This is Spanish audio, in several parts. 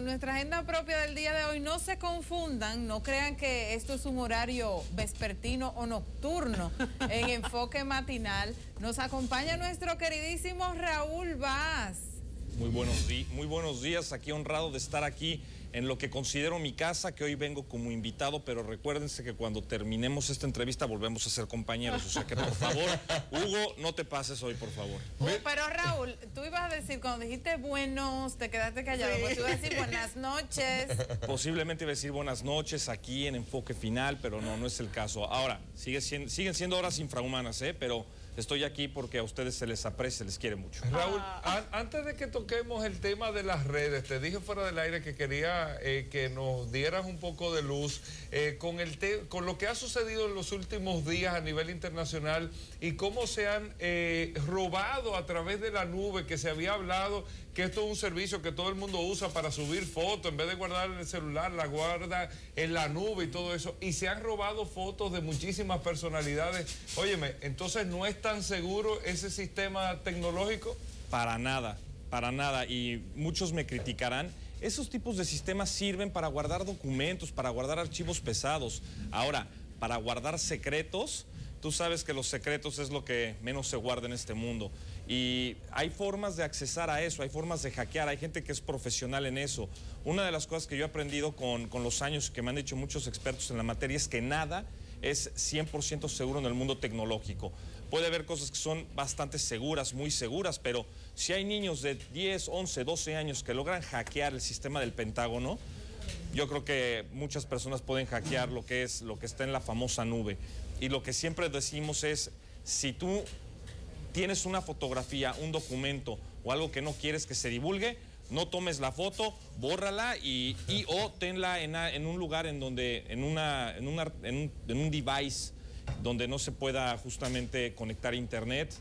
con nuestra agenda propia del día de hoy. No se confundan, no crean que esto es un horario vespertino o nocturno en Enfoque Matinal. Nos acompaña nuestro queridísimo Raúl Vaz. Muy buenos días, aquí honrado de estar aquí en lo que considero mi casa, que hoy vengo como invitado, pero recuérdense que cuando terminemos esta entrevista volvemos a ser compañeros, o sea que por favor, Hugo, no te pases hoy, por favor. Pero Raúl, tú ibas a decir, cuando dijiste buenos, te quedaste callado, pues tú ibas a decir buenas noches. Posiblemente iba a decir buenas noches aquí en Enfoque Final, pero no es el caso. Ahora, siguen siendo horas infrahumanas, pero estoy aquí porque a ustedes se les aprecia, se les quiere mucho. Raúl, antes de que toquemos el tema de las redes, te dije fuera del aire que quería que nos dieras un poco de luz con lo que ha sucedido en los últimos días a nivel internacional y cómo se han robado a través de la nube, que se había hablado que esto es un servicio que todo el mundo usa para subir fotos, en vez de guardar en el celular, la guarda en la nube y todo eso, y se han robado fotos de muchísimas personalidades. Óyeme, entonces ¿no es tan seguro ese sistema tecnológico? Para nada, y muchos me criticarán. Esos tipos de sistemas sirven para guardar documentos, para guardar archivos pesados. Ahora, para guardar secretos, tú sabes que los secretos es lo que menos se guarda en este mundo. Y hay formas de accesar a eso, hay formas de hackear, hay gente que es profesional en eso. Una de las cosas que yo he aprendido con los años, que me han dicho muchos expertos en la materia, es que nada es 100% seguro en el mundo tecnológico. Puede haber cosas que son bastante seguras, muy seguras, pero si hay niños de 10, 11, 12 años que logran hackear el sistema del Pentágono, yo creo que muchas personas pueden hackear lo que está en la famosa nube. Y lo que siempre decimos es, si tú tienes una fotografía, un documento o algo que no quieres que se divulgue, no tomes la foto, bórrala o tenla en un lugar en donde, en un device donde no se pueda justamente conectar a internet.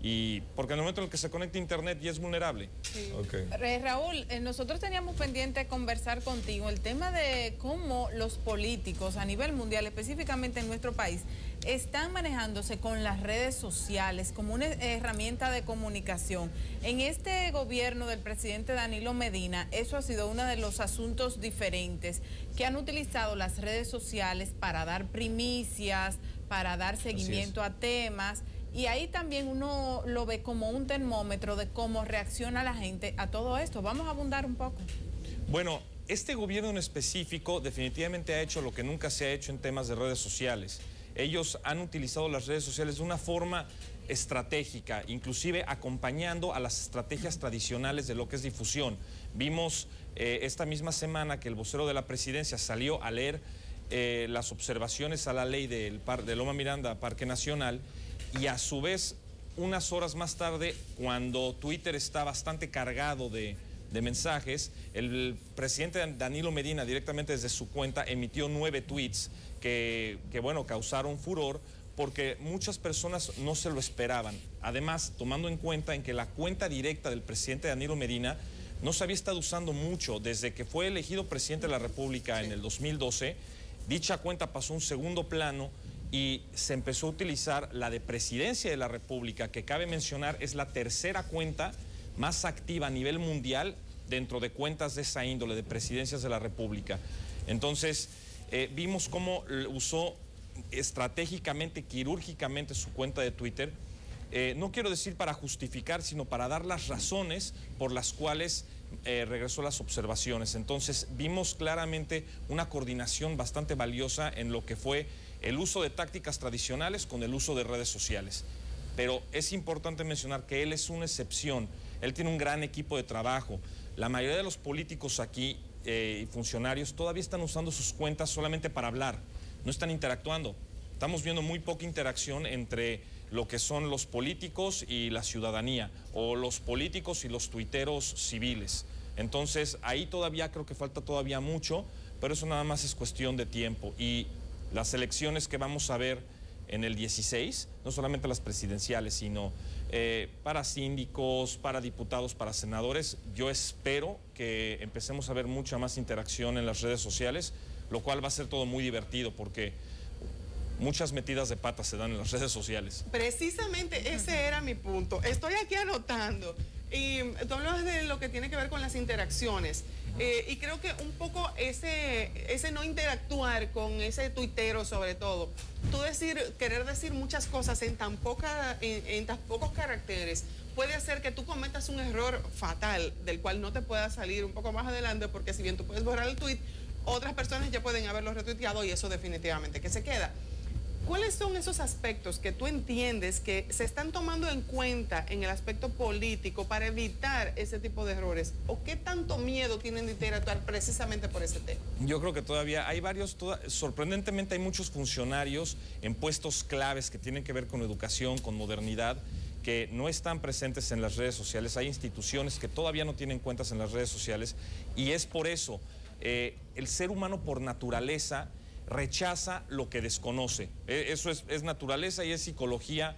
Y porque en el momento en el que se conecta a internet ya es vulnerable. Sí. Okay. Raúl, nosotros teníamos pendiente conversar contigo el tema de cómo los políticos a nivel mundial, específicamente en nuestro país, están manejándose con las redes sociales como una herramienta de comunicación. En este gobierno del presidente Danilo Medina, eso ha sido uno de los asuntos diferentes, que han utilizado las redes sociales para dar primicias, para dar seguimiento a temas. Y ahí también uno lo ve como un termómetro de cómo reacciona la gente a todo esto. Vamos a abundar un poco. Bueno, este gobierno en específico definitivamente ha hecho lo que nunca se ha hecho en temas de redes sociales. Ellos han utilizado las redes sociales de una forma estratégica, inclusive acompañando a las estrategias tradicionales de lo que es difusión. Vimos esta misma semana que el vocero de la presidencia salió a leer las observaciones a la ley de Loma Miranda, Parque Nacional, y a su vez, unas horas más tarde, cuando Twitter está bastante cargado de mensajes, el presidente Danilo Medina, directamente desde su cuenta, emitió 9 tweets que causaron furor porque muchas personas no se lo esperaban. Además, tomando en cuenta en que la cuenta directa del presidente Danilo Medina no se había estado usando mucho desde que fue elegido presidente de la República en el 2012, dicha cuenta pasó a un segundo plano y se empezó a utilizar la de Presidencia de la República, que cabe mencionar es la tercera cuenta más activa a nivel mundial dentro de cuentas de esa índole, de Presidencias de la República. Entonces, vimos cómo usó estratégicamente, quirúrgicamente su cuenta de Twitter. No quiero decir para justificar, sino para dar las razones por las cuales regresó las observaciones. Entonces, vimos claramente una coordinación bastante valiosa en lo que fue el uso de tácticas tradicionales con el uso de redes sociales. Pero es importante mencionar que él es una excepción. Él tiene un gran equipo de trabajo. La mayoría de los políticos aquí y funcionarios todavía están usando sus cuentas solamente para hablar. No están interactuando. Estamos viendo muy poca interacción entre lo que son los políticos y la ciudadanía, o los políticos y los tuiteros civiles. Entonces, ahí todavía creo que falta todavía mucho, pero eso nada más es cuestión de tiempo. Y las elecciones que vamos a ver en el 16, no solamente las presidenciales, sino para síndicos, para diputados, para senadores, yo espero que empecemos a ver mucha más interacción en las redes sociales, lo cual va a ser todo muy divertido porque muchas metidas de patas se dan en las redes sociales. Precisamente ese era mi punto. Estoy aquí anotando. Y tú hablas de lo que tiene que ver con las interacciones. Y creo que un poco ese no interactuar con ese tuitero sobre todo, querer decir muchas cosas en tan pocos caracteres, puede hacer que tú cometas un error fatal del cual no te puedas salir un poco más adelante, porque si bien tú puedes borrar el tweet, otras personas ya pueden haberlo retuiteado y eso definitivamente que se queda. ¿Cuáles son esos aspectos que tú entiendes que se están tomando en cuenta en el aspecto político para evitar ese tipo de errores? ¿O qué tanto miedo tienen de interactuar precisamente por ese tema? Yo creo que todavía hay sorprendentemente hay muchos funcionarios en puestos claves que tienen que ver con educación, con modernidad, que no están presentes en las redes sociales. Hay instituciones que todavía no tienen cuentas en las redes sociales y es por eso el ser humano por naturaleza rechaza lo que desconoce. Eso es naturaleza y es psicología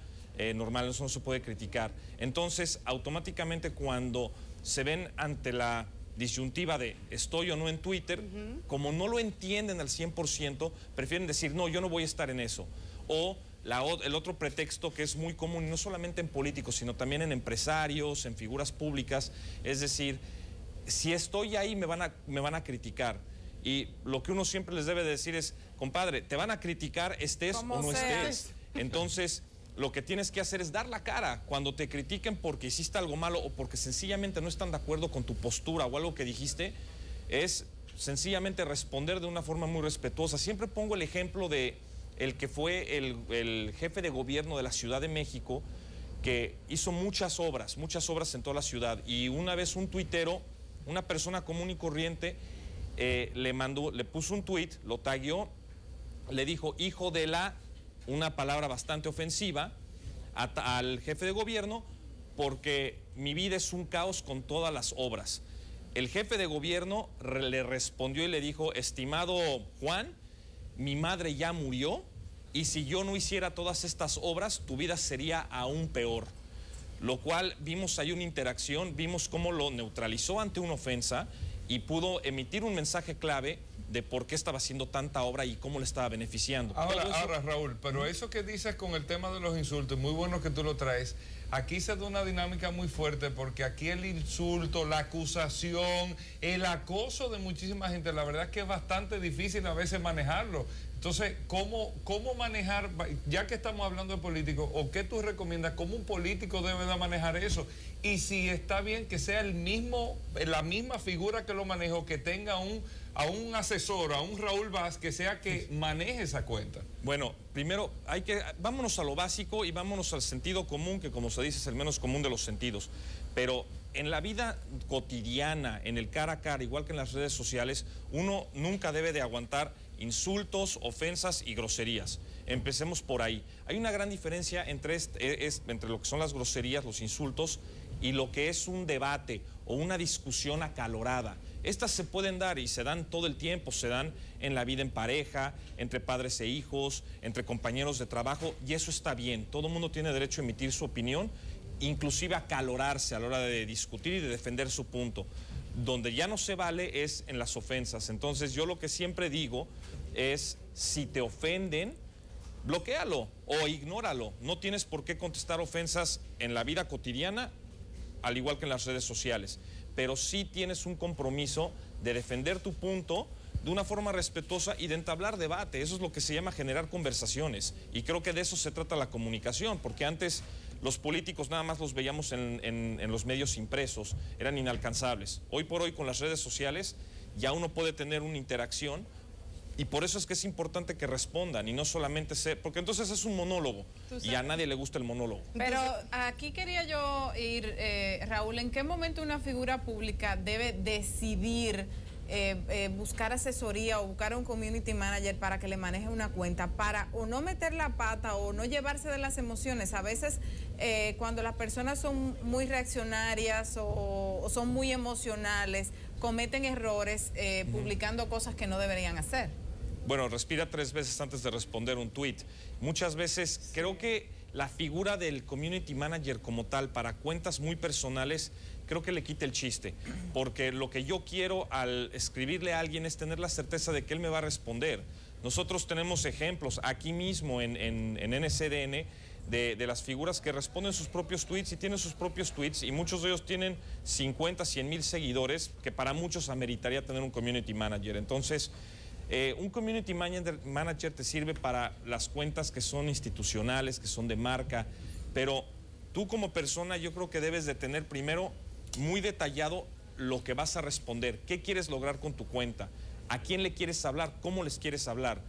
normal, eso no se puede criticar. Entonces, automáticamente cuando se ven ante la disyuntiva de estoy o no en Twitter, como no lo entienden al 100%, prefieren decir, no, yo no voy a estar en eso. O el otro pretexto que es muy común, y no solamente en políticos, sino también en empresarios, en figuras públicas, es decir, si estoy ahí me van a criticar. Y lo que uno siempre les debe decir es, compadre, te van a criticar estés o no estés. Entonces, lo que tienes que hacer es dar la cara cuando te critiquen porque hiciste algo malo o porque sencillamente no están de acuerdo con tu postura o algo que dijiste, es sencillamente responder de una forma muy respetuosa. Siempre pongo el ejemplo de el que fue el jefe de gobierno de la Ciudad de México, que hizo muchas obras en toda la ciudad, y una vez un tuitero, una persona común y corriente, le puso un tuit, lo tagueó, le dijo hijo de la, una palabra bastante ofensiva al jefe de gobierno, porque mi vida es un caos con todas las obras. El jefe de gobierno le respondió y le dijo, estimado Juan, mi madre ya murió y si yo no hiciera todas estas obras, tu vida sería aún peor. Lo cual vimos ahí una interacción, vimos cómo lo neutralizó ante una ofensa y pudo emitir un mensaje clave de por qué estaba haciendo tanta obra y cómo le estaba beneficiando. Ahora, Raúl, pero eso que dices con el tema de los insultos, muy bueno que tú lo traes. Aquí se da una dinámica muy fuerte porque aquí el insulto, la acusación, el acoso de muchísima gente, la verdad es que es bastante difícil a veces manejarlo. Entonces, ¿cómo manejar, ya que estamos hablando de políticos, o qué tú recomiendas, cómo un político debe de manejar eso? Y si está bien que sea la misma figura que lo maneja, o que tenga a un asesor, a un Raúl Vaz, que sea que maneje esa cuenta. Bueno, primero vámonos a lo básico y vámonos al sentido común, que como se dice es el menos común de los sentidos. Pero en la vida cotidiana, en el cara a cara, igual que en las redes sociales, uno nunca debe de aguantar insultos, ofensas y groserías. Empecemos por ahí. Hay una gran diferencia entre lo que son las groserías, los insultos, y lo que es un debate o una discusión acalorada. Estas se pueden dar y se dan todo el tiempo, se dan en la vida en pareja, entre padres e hijos, entre compañeros de trabajo, y eso está bien. Todo el mundo tiene derecho a emitir su opinión, inclusive a acalorarse a la hora de discutir y de defender su punto. Donde ya no se vale es en las ofensas. Entonces yo lo que siempre digo es, si te ofenden, bloquéalo o ignóralo. No tienes por qué contestar ofensas en la vida cotidiana, al igual que en las redes sociales. Pero sí tienes un compromiso de defender tu punto de una forma respetuosa y de entablar debate. Eso es lo que se llama generar conversaciones. Y creo que de eso se trata la comunicación, porque antes los políticos nada más los veíamos en los medios impresos, eran inalcanzables. Hoy por hoy con las redes sociales ya uno puede tener una interacción, y por eso es que es importante que respondan y no solamente porque entonces es un monólogo y a nadie le gusta el monólogo. Pero aquí quería yo ir, Raúl, ¿en qué momento una figura pública debe decidir buscar asesoría o buscar a un community manager para que le maneje una cuenta, para o no meter la pata o no llevarse de las emociones? A veces cuando las personas son muy reaccionarias o son muy emocionales, cometen errores publicando cosas que no deberían hacer. Bueno, respira 3 veces antes de responder un tweet. Muchas veces creo que la figura del community manager como tal para cuentas muy personales, creo que le quita el chiste, porque lo que yo quiero al escribirle a alguien es tener la certeza de que él me va a responder. Nosotros tenemos ejemplos aquí mismo en NCDN de las figuras que responden sus propios tweets y tienen sus propios tweets, y muchos de ellos tienen 50, 100 mil seguidores, que para muchos ameritaría tener un community manager. Entonces, un community manager te sirve para las cuentas que son institucionales, que son de marca, pero tú como persona yo creo que debes de tener primero muy detallado lo que vas a responder, qué quieres lograr con tu cuenta, a quién le quieres hablar, cómo les quieres hablar.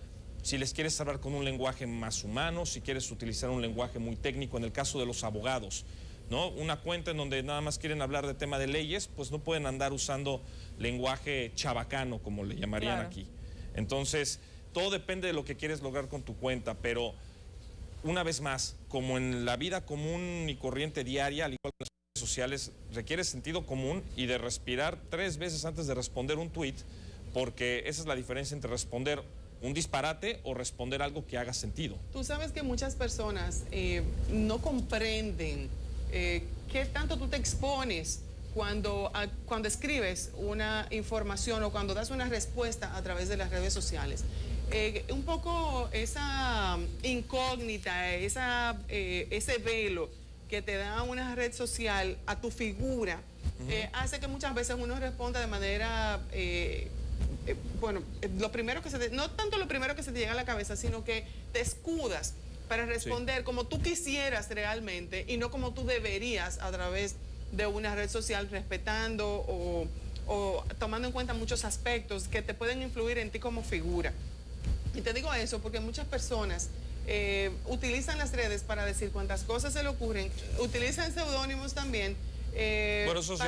Si les quieres hablar con un lenguaje más humano, si quieres utilizar un lenguaje muy técnico, en el caso de los abogados, ¿no? Una cuenta en donde nada más quieren hablar de tema de leyes, pues no pueden andar usando lenguaje chabacano, como le llamarían aquí. Entonces, todo depende de lo que quieres lograr con tu cuenta, pero una vez más, como en la vida común y corriente diaria, al igual que en las redes sociales, requiere sentido común y de respirar 3 veces antes de responder un tweet, porque esa es la diferencia entre responder un disparate o responder algo que haga sentido. Tú sabes que muchas personas no comprenden qué tanto tú te expones cuando escribes una información o cuando das una respuesta a través de las redes sociales. Un poco esa incógnita, ese velo que te da una red social a tu figura, hace que muchas veces uno responda de manera... lo primero que no tanto lo primero que se te llega a la cabeza, sino que te escudas para responder como tú quisieras realmente y no como tú deberías a través de una red social, respetando o tomando en cuenta muchos aspectos que te pueden influir en ti como figura. Y te digo eso porque muchas personas utilizan las redes para decir cuántas cosas se le ocurren, utilizan seudónimos también. Bueno, esos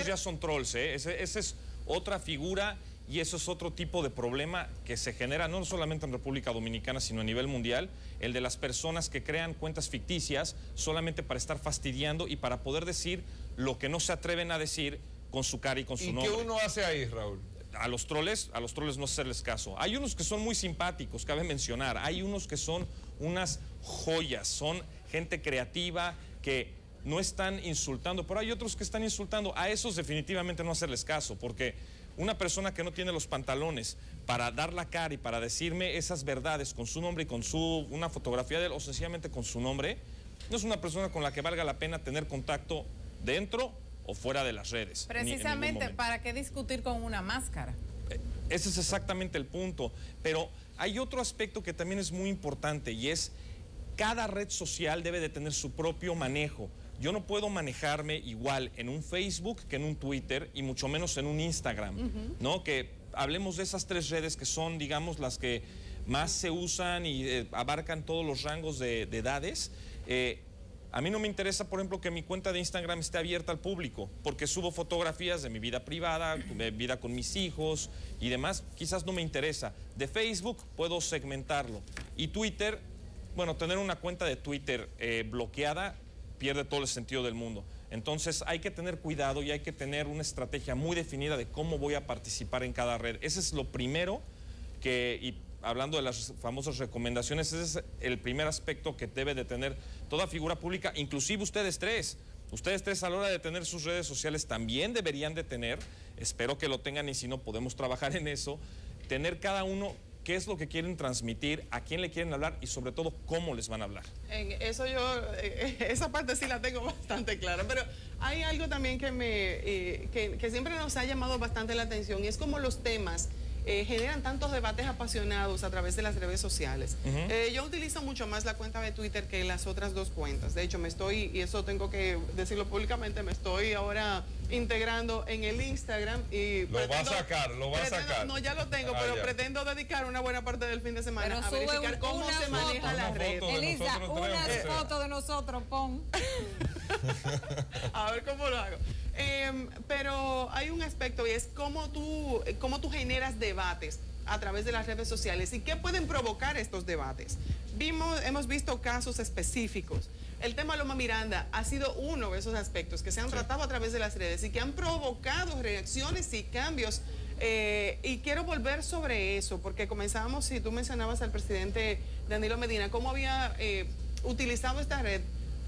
ya son trolls, ¿eh? Esa es otra figura. Y eso es otro tipo de problema que se genera no solamente en República Dominicana, sino a nivel mundial, el de las personas que crean cuentas ficticias solamente para estar fastidiando y para poder decir lo que no se atreven a decir con su cara y con su nombre. ¿Y qué uno hace ahí, Raúl? A los troles no hacerles caso. Hay unos que son muy simpáticos, cabe mencionar. Hay unos que son unas joyas, son gente creativa que no están insultando, pero hay otros que están insultando. A esos definitivamente no hacerles caso, porque una persona que no tiene los pantalones para dar la cara y para decirme esas verdades con su nombre y con una fotografía de él o sencillamente con su nombre, no es una persona con la que valga la pena tener contacto dentro o fuera de las redes. Precisamente, ¿para qué discutir con una máscara? Ese es exactamente el punto. Pero hay otro aspecto que también es muy importante y es cada red social debe de tener su propio manejo. Yo no puedo manejarme igual en un Facebook que en un Twitter y mucho menos en un Instagram, ¿no? Que hablemos de esas 3 redes que son, digamos, las que más se usan y abarcan todos los rangos de edades. A mí no me interesa, por ejemplo, que mi cuenta de Instagram esté abierta al público, porque subo fotografías de mi vida privada, de vida con mis hijos y demás. Quizás no me interesa. De Facebook puedo segmentarlo. Y Twitter, bueno, tener una cuenta de Twitter bloqueada pierde todo el sentido del mundo. Entonces hay que tener cuidado y hay que tener una estrategia muy definida de cómo voy a participar en cada red. Ese es lo primero y hablando de las famosas recomendaciones, ese es el primer aspecto que debe de tener toda figura pública, inclusive ustedes tres. Ustedes tres a la hora de tener sus redes sociales también deberían de tener, espero que lo tengan y si no podemos trabajar en eso, tener cada uno qué es lo que quieren transmitir, a quién le quieren hablar y sobre todo cómo les van a hablar. En eso esa parte sí la tengo bastante clara, pero hay algo también que siempre nos ha llamado bastante la atención y es como los temas generan tantos debates apasionados a través de las redes sociales. Yo utilizo mucho más la cuenta de Twitter que las otras 2 cuentas. De hecho, y eso tengo que decirlo públicamente, me estoy ahora integrando en el Instagram y lo va a sacar. No, ya lo tengo, pero pretendo dedicar una buena parte del fin de semana a verificar cómo se maneja la red. Elisa, una foto de nosotros, pon. A ver cómo lo hago. Pero hay un aspecto y es cómo tú generas debates a través de las redes sociales y qué pueden provocar estos debates. Hemos visto casos específicos. El tema Loma Miranda ha sido uno de esos aspectos que se han tratado a través de las redes y que han provocado reacciones y cambios. Y quiero volver sobre eso, porque comenzábamos, si tú mencionabas al presidente Danilo Medina, cómo había utilizado esta red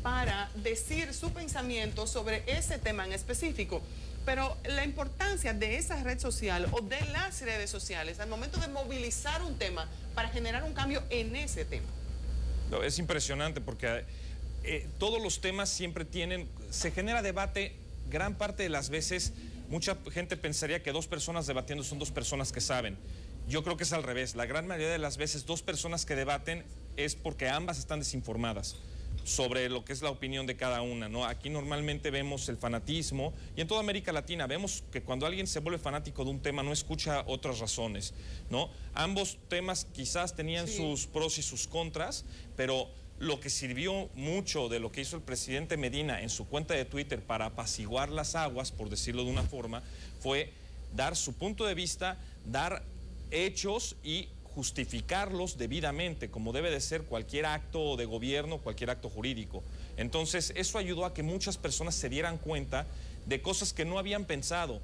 para decir su pensamiento sobre ese tema en específico. Pero la importancia de esa red social o de las redes sociales al momento de movilizar un tema para generar un cambio en ese tema. Es impresionante porque todos los temas siempre se genera debate, gran parte de las veces mucha gente pensaría que dos personas debatiendo son dos personas que saben. Yo creo que es al revés, la gran mayoría de las veces dos personas que debaten es porque ambas están desinformadas sobre lo que es la opinión de cada una, ¿no? Aquí normalmente vemos el fanatismo, y en toda América Latina vemos que cuando alguien se vuelve fanático de un tema no escucha otras razones, ¿no? Ambos temas quizás tenían sus pros y sus contras, pero lo que sirvió mucho de lo que hizo el presidente Medina en su cuenta de Twitter para apaciguar las aguas, por decirlo de una forma, fue dar su punto de vista, dar hechos y justificarlos debidamente, como debe de ser cualquier acto de gobierno, cualquier acto jurídico. Entonces, eso ayudó a que muchas personas se dieran cuenta de cosas que no habían pensado.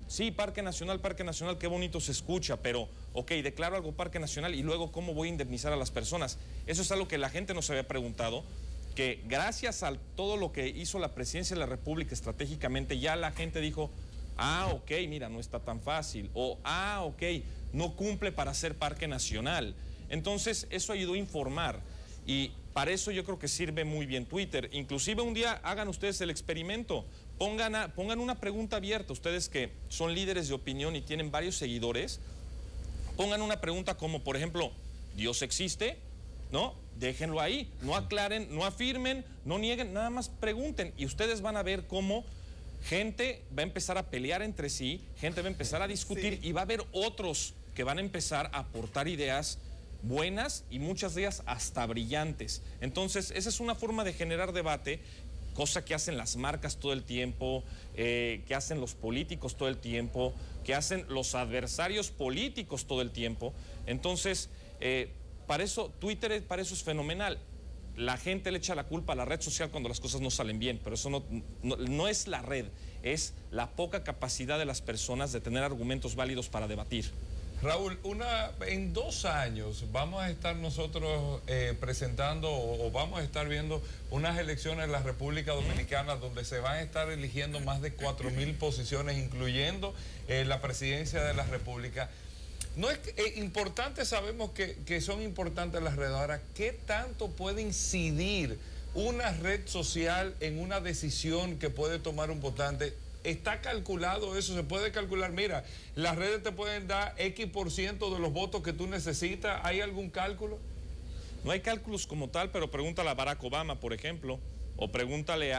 Sí, Parque Nacional, qué bonito se escucha, pero, ok, declaro algo Parque Nacional y luego, ¿cómo voy a indemnizar a las personas? Eso es algo que la gente nos había preguntado, que gracias a todo lo que hizo la Presidencia de la República estratégicamente, ya la gente dijo, ah, ok, mira, no está tan fácil, o, ah, ok, no cumple para ser Parque Nacional. Entonces, eso ayudó a informar, y para eso yo creo que sirve muy bien Twitter. Inclusive un día hagan ustedes el experimento, pongan una pregunta abierta, ustedes que son líderes de opinión y tienen varios seguidores, pongan una pregunta como, por ejemplo, ¿Dios existe? ¿No? Déjenlo ahí, no aclaren, no afirmen, no nieguen, nada más pregunten, y ustedes van a ver cómo gente va a empezar a pelear entre sí, gente va a empezar a discutir, y va a haber otros que van a empezar a aportar ideas buenas y muchas de ellas hasta brillantes. Entonces, esa es una forma de generar debate, cosa que hacen las marcas todo el tiempo, que hacen los políticos todo el tiempo, que hacen los adversarios políticos todo el tiempo. Entonces, para eso, Twitter para eso es fenomenal. La gente le echa la culpa a la red social cuando las cosas no salen bien, pero eso no es la red, es la poca capacidad de las personas de tener argumentos válidos para debatir. Raúl, en 2 años vamos a estar nosotros presentando o vamos a estar viendo unas elecciones en la República Dominicana donde se van a estar eligiendo más de 4.000 posiciones, incluyendo la presidencia de la República. No es importante, sabemos que son importantes las redes. Ahora, ¿qué tanto puede incidir una red social en una decisión que puede tomar un votante? ¿Está calculado eso? ¿Se puede calcular? Mira, las redes te pueden dar X% de los votos que tú necesitas. ¿Hay algún cálculo? No hay cálculos como tal, pero pregúntale a Barack Obama, por ejemplo, o pregúntale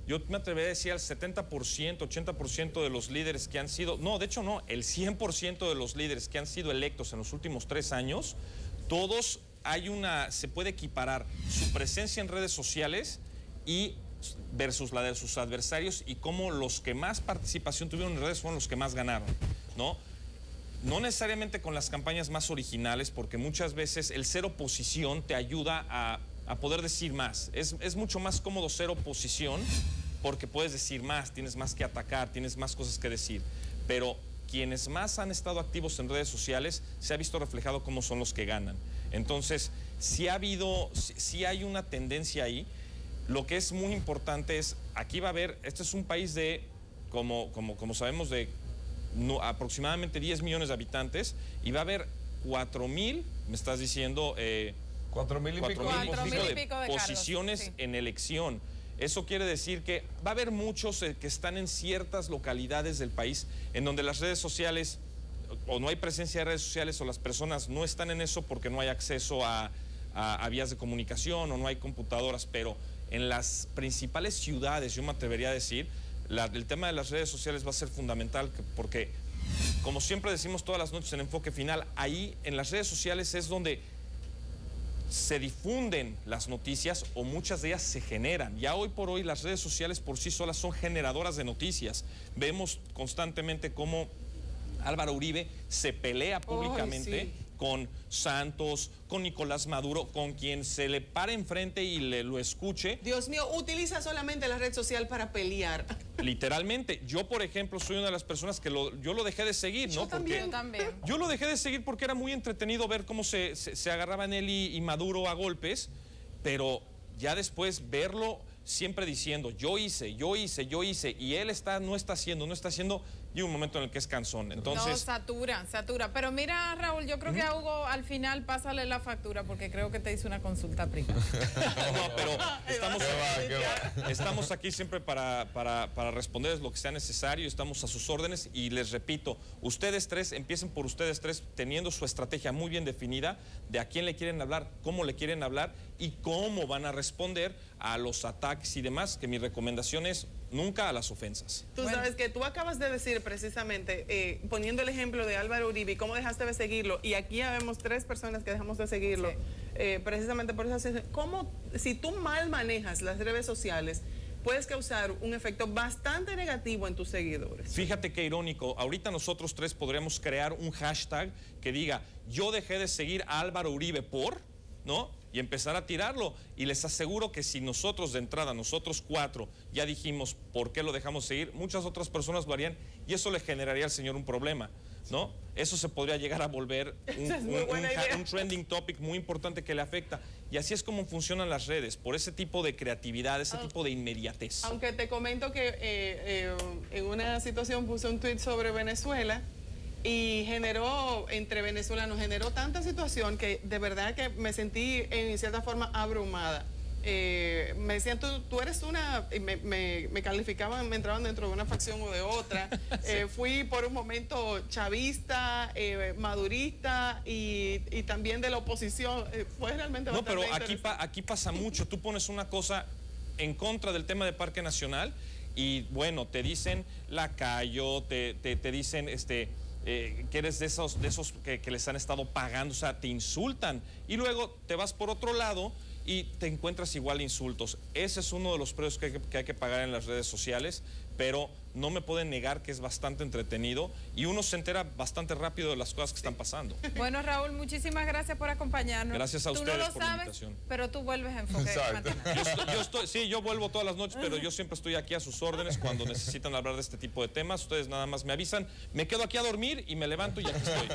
yo me atrevería a decir al 70%, 80% de los líderes que han sido, no, de hecho no, el 100% de los líderes que han sido electos en los últimos 3 años, todos se puede equiparar su presencia en redes sociales y versus la de sus adversarios, y cómo los que más participación tuvieron en redes fueron los que más ganaron, ¿no? No necesariamente con las campañas más originales, porque muchas veces el ser oposición te ayuda a poder decir más. Es mucho más cómodo ser oposición porque puedes decir más, tienes más que atacar, tienes más cosas que decir. Pero quienes más han estado activos en redes sociales, se ha visto reflejado cómo son los que ganan. Entonces, sí hay una tendencia ahí. Lo que es muy importante es, aquí va a haber, este es un país de, como sabemos, de aproximadamente 10 millones de habitantes, y va a haber 4.000, me estás diciendo, 4.000 y pico de posiciones, sí, en elección. Eso quiere decir que va a haber muchos que están en ciertas localidades del país en donde las redes sociales, o no hay presencia de redes sociales, o las personas no están en eso porque no hay acceso a vías de comunicación o no hay computadoras, pero en las principales ciudades, yo me atrevería a decir, el tema de las redes sociales va a ser fundamental, porque, como siempre decimos todas las noches en Enfoque Final, ahí en las redes sociales es donde se difunden las noticias, o muchas de ellas se generan. Ya hoy por hoy las redes sociales por sí solas son generadoras de noticias. Vemos constantemente cómo Álvaro Uribe se pelea públicamente con Santos, con Nicolás Maduro, con quien se le pare enfrente y lo escuche. Dios mío, utiliza solamente la red social para pelear. Literalmente. Yo, por ejemplo, soy una de las personas que yo lo dejé de seguir, ¿no? Yo también. Yo lo dejé de seguir porque era muy entretenido ver cómo se agarraban él y Maduro a golpes, pero ya después verlo siempre diciendo, yo hice, y él no está haciendo, y un momento en el que es cansón. No, Entonces, satura. Pero mira, Raúl, yo creo que a Hugo al final pásale la factura porque creo que te hizo una consulta privada. no, pero estamos aquí siempre para responderles lo que sea necesario, estamos a sus órdenes y les repito, ustedes tres, empiecen por ustedes tres teniendo su estrategia muy bien definida de a quién le quieren hablar, cómo le quieren hablar y cómo van a responder a los ataques y demás, que mi recomendación es nunca a las ofensas. Tú sabes que tú acabas de decir precisamente, poniendo el ejemplo de Álvaro Uribe y cómo dejaste de seguirlo, y aquí ya vemos 3 personas que dejamos de seguirlo, precisamente por eso, ¿cómo, si tú mal manejas las redes sociales, puedes causar un efecto bastante negativo en tus seguidores? Fíjate qué irónico, ahorita nosotros tres podríamos crear un hashtag que diga, yo dejé de seguir a Álvaro Uribe por, ¿no? Y empezar a tirarlo. Y les aseguro que si nosotros de entrada, nosotros 4, ya dijimos por qué lo dejamos seguir, muchas otras personas lo harían y eso le generaría al señor un problema, ¿no? Eso se podría llegar a volver un trending topic muy importante que le afecta. Y así es como funcionan las redes, por ese tipo de creatividad, ese tipo de inmediatez. Aunque te comento que en una situación puse un tweet sobre Venezuela y entre venezolanos generó tanta situación que de verdad que me sentí en cierta forma abrumada. Me decían, tú eres una, me calificaban, me entraban dentro de una facción o de otra. Fui por un momento chavista, madurista y también de la oposición. Fue realmente bastante pero aquí pasa mucho. Tú pones una cosa en contra del tema de Parque Nacional y bueno, te dicen lacayo, te dicen que eres de esos que les han estado pagando, o sea, te insultan y luego te vas por otro lado y te encuentras igual insultos. Ese es uno de los precios que hay que pagar en las redes sociales, pero no me pueden negar que es bastante entretenido y uno se entera bastante rápido de las cosas que están pasando. Bueno, Raúl, muchísimas gracias por acompañarnos. Gracias a ustedes tú no lo por la sabes, invitación. Pero tú vuelves a Enfoque Matinal. Yo vuelvo todas las noches, pero yo siempre estoy aquí a sus órdenes cuando necesitan hablar de este tipo de temas. Ustedes nada más me avisan, me quedo aquí a dormir y me levanto y aquí estoy.